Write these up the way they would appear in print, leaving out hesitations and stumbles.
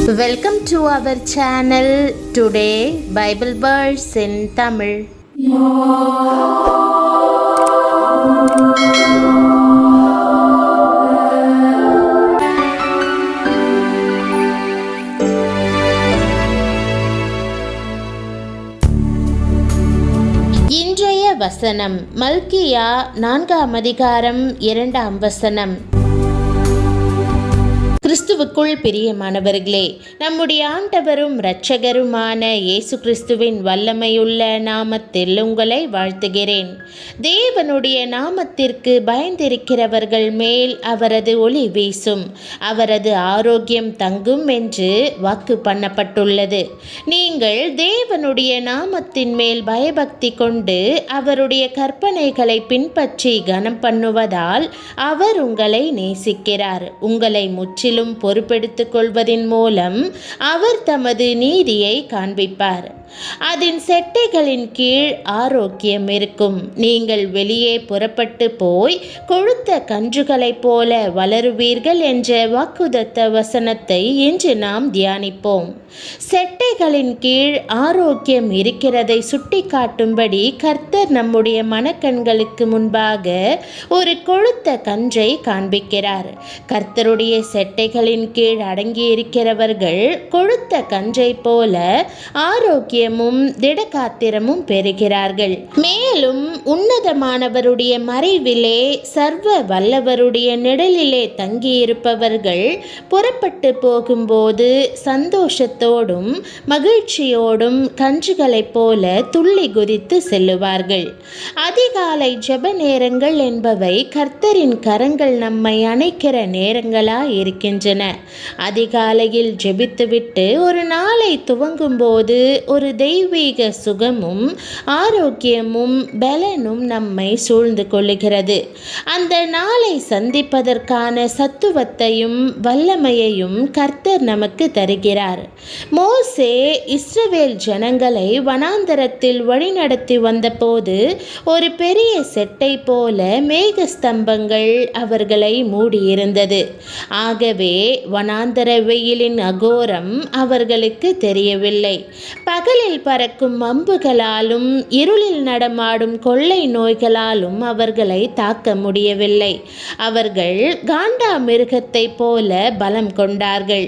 Welcome to our channel. Today Bible verse in Tamil. இன்றைய வசனம் மல்கியா 4ஆம் அதிகாரம் 2ஆம் வசனம். கிறிஸ்துவுக்குள் பிரியமானவர்களே, நம்முடைய ஆண்டவரும் இரட்சகருமான இயேசு கிறிஸ்துவின் வல்லமையுள்ள நாமத்தில் உங்களை வாழ்த்துகிறேன். தேவனுடைய நாமத்திற்கு பயந்திருக்கிறவர்கள் மேல் அவரது ஒளி வீசும், அவரது ஆரோக்கியம் தங்கும் என்று வாக்கு பண்ணப்பட்டுள்ளது. நீங்கள் தேவனுடைய நாமத்தின் மேல் பயபக்தி கொண்டு அவருடைய கற்பனைகளை பின்பற்றி கனம் பண்ணுவதால் அவர் உங்களை நேசிக்கிறார். உங்களை முற்றிலும் பொறுப்பெடுத்துக் கொள்வதின் மூலம் அவர் தமது நீதியை காண்பிப்பார். அதன் செட்டைகளின் கீழ் ஆரோக்கியம் இருக்கும். நீங்கள் வெளியே புறப்பட்டு போய் கொழுத்த கன்றுகளைப் போல வளருவீர்கள் என்ற வாக்குதத்த வசனத்தை இன்று நாம் தியானிப்போம். செட்டைகளின் கீழ் ஆரோக்கியம் இருக்கிறதை சுட்டி காட்டும்படி கர்த்தர் நம்முடைய மனக்கண்களுக்கு முன்பாக ஒரு கொழுத்த கன்றை காண்பிக்கிறார். கர்த்தருடைய செட்டைகளின் கீழ் அடங்கியிருக்கிறவர்கள் கொழுத்த கன்றை போல ஆரோக்கியமும் திடகாத்திரமும் பெறுகிறார்கள். மேலும் உன்னதமானவருடைய மறைவிலே சர்வ வல்லவருடைய நிழலிலே தங்கியிருப்பவர்கள் புறப்பட்டு போகும்போது சந்தோஷத்தோடும் மகிழ்ச்சியோடும் கன்றுகளைப் போல துள்ளி குதித்து செல்லுவார்கள். அதிகாலை ஜெப நேரங்கள் என்பவை கர்த்தரின் கரங்கள் நம்மை அணைக்கிற நேரங்களாய் இருக்கின்றன. அதிகாலையில் ஜெபித்துவிட்டு ஒரு நாளை துவங்கும் போது ஒரு தெய்வீக சுகமும் ஆரோக்கியமும் பலனும் நம்மை சூழ்ந்து கொள்ளுகிறது. அந்த நாளை சந்திப்பதற்கான சத்துவத்தையும் வல்லமையையும் கர்த்தர் நமக்கு தருகிறார். மோசே இஸ்ரவேல் ஜனங்களை வனாந்தரத்தில் வழிநடத்தி வந்தபோது ஒரு பெரிய செட்டை போல மேகஸ்தம்பங்கள் அவர்களை மூடியிருந்தது. ஆகவே வனாந்தர வெயிலின் அகோரம் அவர்களுக்கு தெரியவில்லை. பகலில் பறக்கும் அம்புகளாலும் இருளில் நடமாடும் கொள்ளை நோய்களாலும் அவர்களை தாக்க முடியவில்லை. அவர்கள் காண்டா மிருகத்தை போல பலம் கொண்டார்கள்.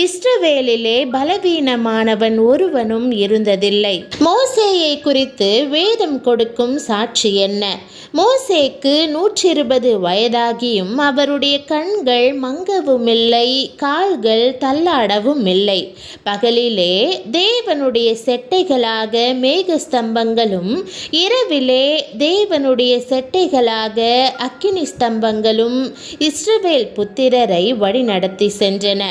இஸ்ரவேலிலே பலவீனமானவன் ஒருவனும் இருந்ததில்லை. மோசேயை குறித்து வேதம் கொடுக்கும் சாட்சி என்ன? மோசேக்கு 120 வயதாகியும் அவருடைய கண்கள் மங்கவும் இல்லை, கால்கள் தள்ளாடவும் இல்லை. பகலிலே தேவனுடைய செட்டைகளாக மேகஸ்தம்பங்களும் இரவிலே தேவனுடைய செட்டைகளாக அக்கினி ஸ்தம்பங்களும் இஸ்ரவேல் புத்திரரை வழிநடத்தி சென்றன.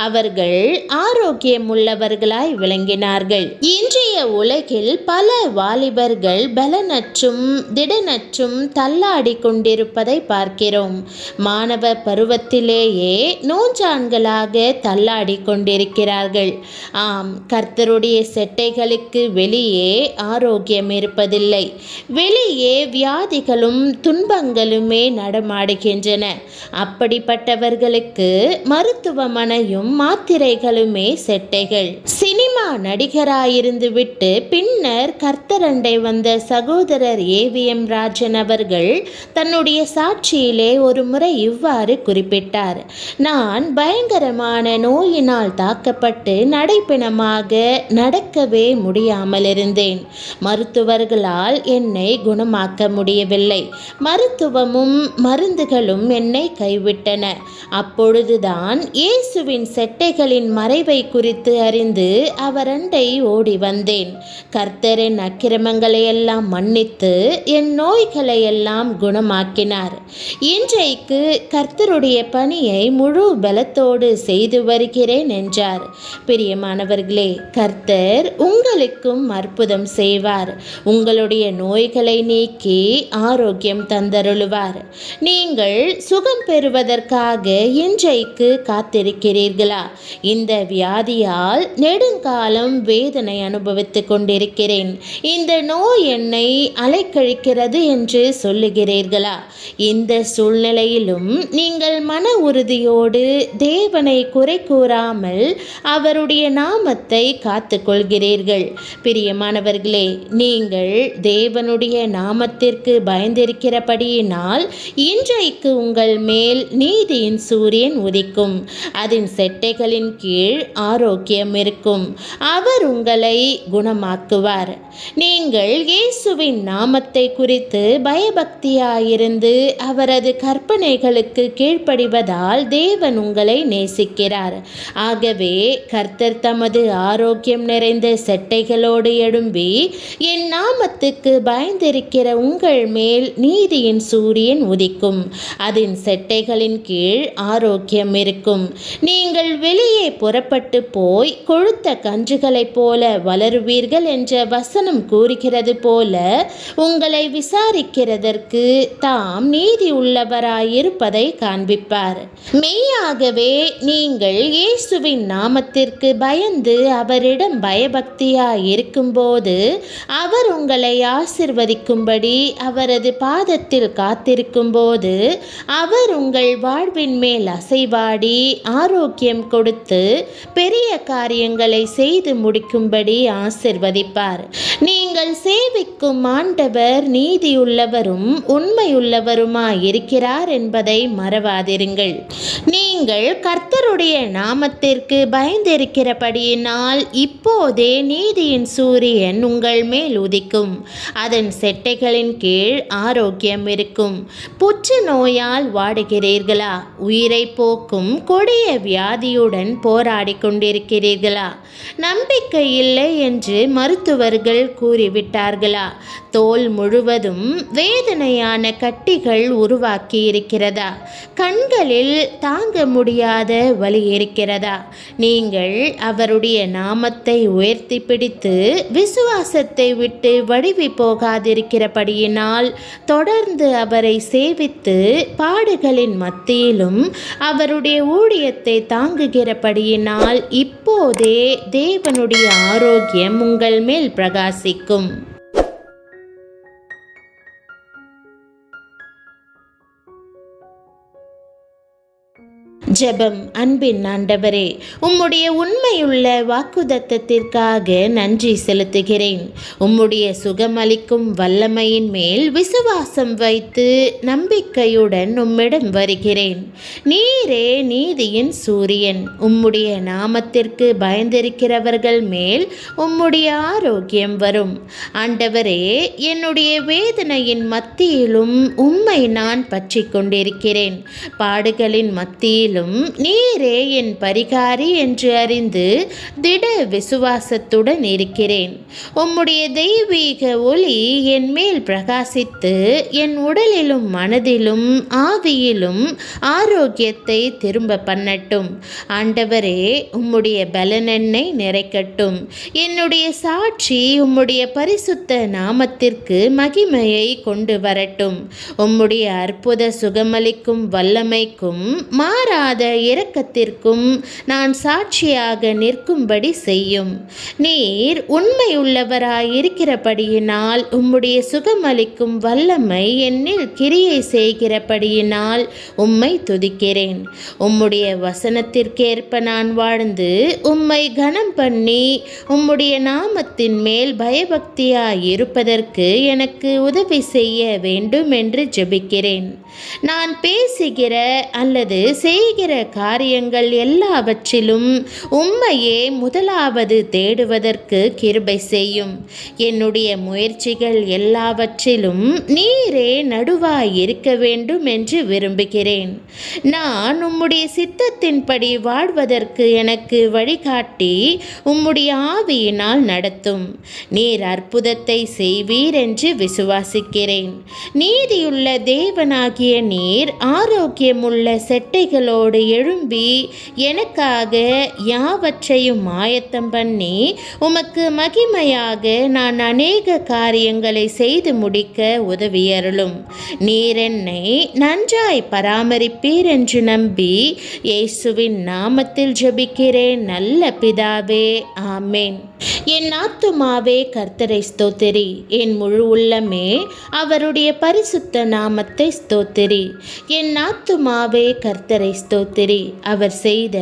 அவர்கள் ஆரோக்கியம் உள்ளவர்களாய் விளங்கினார்கள். இன்றைய உலகில் பல வாலிபர்கள் பலனற்றும் திடனற்றும் தள்ளாடி கொண்டிருப்பதை பார்க்கிறோம். மாணவ பருவத்திலேயே நோஞ்சான்களாக தள்ளாடி கொண்டிருக்கிறார்கள். ஆம், கர்த்தருடைய செட்டைகளுக்கு வெளியே ஆரோக்கியம் இருப்பதில்லை. வெளியே வியாதிகளும் துன்பங்களுமே நடமாடுகின்றன. அப்படிப்பட்டவர்களுக்கு மருத்துவமனையும் மாத்திரைகளுமே செட்டைகள். சினிமா நடிகராயிருந்து விட்டு பின்னர் கர்த்தரண்டை வந்த சகோதரர் ஏவிஎம் ராஜன் அவர்கள் தன்னுடைய சாட்சியிலே ஒரு முறை இவ்வாறு குறிப்பிட்டார். நான் பயங்கரமான நோயினால் தாக்கப்பட்டு நடைப்பிணமாக நடக்கவே முடியாமல் இருந்தேன். மருத்துவர்களால் என்னை குணமாக்க முடியவில்லை. மருத்துவமும் மருந்துகளும் என்னை கைவிட்டன. அப்பொழுதுதான் இயேசுவின் செட்டைகளின் மறைவை குறித்து அறிந்து அவரண்டை ஓடி வந்தேன். கர்த்தரின் அக்கிரமங்களை எல்லாம் மன்னித்து என் நோய்களை எல்லாம் குணமாக்கினார். இன்றைக்கு கர்த்தருடைய பணியை முழு பலத்தோடு செய்து வருகிறேன் என்றார். பிரியமானவர்களே, கர்த்தர் உங்களுக்கும் அற்புதம் செய்வார். உங்களுடைய நோய்களை நீக்கி ஆரோக்கியம் தந்தருளுவார். நீங்கள் சுகம் பெறுவதற்காக இன்றைக்கு காத்திருக்கிறீர்களா? இந்த வியாதியால் காலம் வேதனை அனுபவித்துக் கொண்டிருக்கிறேன், இந்த நோய் என்னை அலைக்கழிக்கிறது என்று சொல்லுகிறீர்களா? இந்த சூழ்நிலையிலும் நீங்கள் மன உறுதியோடு தேவனை குறை கூறாமல் அவருடைய நாமத்தை காத்து கொள்கிறீர்கள். பிரியமானவர்களே, நீங்கள் தேவனுடைய நாமத்திற்கு பயந்திருக்கிறபடியினால் இன்றைக்கு உங்கள் மேல் நீதியின் சூரியன் உதிக்கும். அதன் செட்டைகளின் கீழ் ஆரோக்கியம் இருக்கும். அவர் உங்களை குணமாக்குவார். நீங்கள் இயேசுவின் நாமத்தை குறித்து பயபக்தியாயிருந்து அவரது கற்பனைகளுக்கு கீழ்ப்படிவதால் தேவன் உங்களை நேசிக்கிறார். ஆகவே கர்த்தர் தமது ஆரோக்கியம் நிறைந்த செட்டைகளோடு எழும்பி என் நாமத்துக்கு பயந்திருக்கிற உங்கள் மேல் நீதியின் சூரியன் உதிக்கும். அதன் செட்டைகளின் கீழ் ஆரோக்கியம் இருக்கும். நீங்கள் வெளியே புறப்பட்டு போய் கொழுத்த கன்றுகளைப் போல வளருவீர்கள் என்ற வசனம் கூறுகிறது போல உங்களை விசாரிக்கிறதற்கு தாம் நீதி உள்ளவராயிருப்பதை காண்பிப்பார். மெய்யாகவே நீங்கள் இயேசுவின் நாமத்திற்கு பயந்து அவரிடம் பயபக்தியாய் இருக்கும்போது அவர் உங்களை ஆசிர்வதிக்கும்படி அவரது பாதத்தில் காத்திருக்கும்போது அவர் உங்கள் வாழ்வின் மேல் அசைவாடி ஆரோக்கியம் கொடுத்து பெரிய காரியங்களை செய்து முடிக்கும்படி ஆசிர்வதிப்பார். நீங்கள் சேவிக்கும் ஆண்டவர் நீதியுள்ளவரும் உண்மையுள்ளவருமாய் இருக்கிறார் என்பதை மறவாதிருங்கள். நீங்கள் கர்த்தருடைய நாமத்திற்கு பயந்திருக்கிறபடியினால் இப்போதே நீதியின் சூரியன் உங்கள் மேல் உதிக்கும். அதன் செட்டைகளின் கீழ் ஆரோக்கியம் இருக்கும். புற்று நோயால் வாடுகிறீர்களா? உயிரை போக்கும் கொடிய வியாதியுடன் போராடி கொண்டிருக்கிறீர்களா? நம்பிக்கை இல்லை என்று மருத்துவர்கள் கூறிவிட்டார்களா? தோல் முழுவதும் வேதனையான கட்டிகள் உருவாக்கி இருக்கிறதா? கண்களில் தாங்க முடியாத வலி இருக்கிறதா? நீங்கள் அவருடைய நாமத்தை உயர்த்தி பிடித்து விசுவாசத்தை விட்டு வடிவி போகாதிருக்கிறபடியினால் தொடர்ந்து அவரை சேவித்து பாடுகளின் மத்தியிலும் அவருடைய ஊழியத்தை தாங்குகிறபடியினால் இப்போதே தேவனுடைய ஆரோக்கியம் உங்கள் மேல் பிரகாசிக்கும். ஜெபம். அன்பின் ஆண்டவரே, உம்முடைய உண்மையுள்ள வாக்குதத்தத்திற்காக நன்றி செலுத்துகிறேன். உம்முடைய சுகமளிக்கும் வல்லமையின் மேல் விசுவாசம் வைத்து நம்பிக்கையுடன் உம்மிடம் வருகிறேன். நீரே நீதியின் சூரியன். உம்முடைய நாமத்திற்கு பயந்திருக்கிறவர்கள் மேல் உம்முடைய ஆரோக்கியம் வரும். ஆண்டவரே, என்னுடைய வேதனையின் மத்தியிலும் உம்மை நான் பற்றி கொண்டிருக்கிறேன். பாடுகளின் மத்தியிலும் நீரே என் பரிகாரி என்று அறிந்து திட விசுவாசத்துடன் இருக்கிறேன். உம்முடைய தெய்வீக ஒளி என் மேல் பிரகாசித்து என் உடலிலும் மனதிலும் ஆவியிலும் ஆரோக்கியத்தை திரும்ப பண்ணட்டும். ஆண்டவரே, உம்முடைய பலனென்னை நிறைக்கட்டும். என்னுடைய சாட்சி உம்முடைய பரிசுத்த நாமத்திற்கு மகிமையை கொண்டு வரட்டும். உம்முடைய அற்புத சுகமளிக்கும் வல்லமைக்கும் மாறாத இரக்கத்திற்கும் நான் சாட்சியாக நிற்கும்படி செய்யும். நீர் உண்மையுள்ளவராயிருக்கிறபடியினால் உம்முடைய சுகமளிக்கும் வல்லமை என்னில் கிரியை செய்கிறபடியினால் உம்மை துதிக்கிறேன். உம்முடைய வசனத்திற்கேற்ப நான் வாழ்ந்து உம்மை கனம் பண்ணி உம்முடைய நாமத்தின் மேல் பயபக்தியாய் இருப்பதற்கு எனக்கு உதவி செய்ய வேண்டும் என்று ஜெபிக்கிறேன். நான் பேசுகிற அல்லது செய்கிற காரியங்கள் எல்லாவற்றிலும் உம்மையே முதலாவது தேடுவதற்கு கிருபை செய்யும். என்னுடைய முயற்சிகள் எல்லாவற்றிலும் நீரே நடுவாய் இருக்க வேண்டும் என்று விரும்புகிறேன். நான் உம்முடைய சித்தத்தின்படி வாழ்வதற்கு எனக்கு வழிகாட்டி உம்முடைய ஆவியினால் நடத்தும். நீர் அற்புதத்தை செய்வீர் என்று விசுவாசிக்கிறேன். நீதியுள்ள தேவனாகிய நீர் ஆரோக்கியமுள்ள செட்டைகளோடு ஆவியோடு எழும்பி எனக்காக யாவற்றையும் ஆயத்தம் பண்ணி உமக்கு மகிமையாக நான் அநேக காரியங்களை செய்து முடிக்க உதவியருளும். நீர் என்னை நன்றாய் பராமரிப்பீர் என்று நம்பி இயேசுவின் நாமத்தில் ஜெபிக்கிறேன் நல்ல பிதாவே, ஆமேன். என் ஆத்துமாவே கர்த்தரை ஸ்தோத்திரி, என் முழு உள்ளமே அவருடைய பரிசுத்த நாமத்தை ஸ்தோத்திரி. என் ஆத்துமாவே கர்த்தரை ஸ்தோத்திரி, அவர் செய்த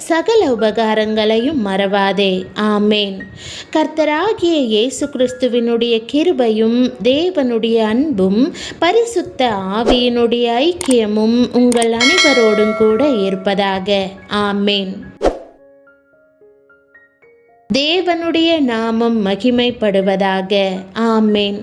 சகல உபகாரங்களையும் மறவாதே, ஆமேன். கர்த்தராகிய இயேசு கிறிஸ்துவினுடைய கிருபையும் தேவனுடைய அன்பும் பரிசுத்த ஆவியினுடைய ஐக்கியமும் உங்கள் அனைவரோடும் கூட இருப்பதாக, ஆமேன். தேவனுடைய நாமம் மகிமைப்படுவதாக, ஆமேன்.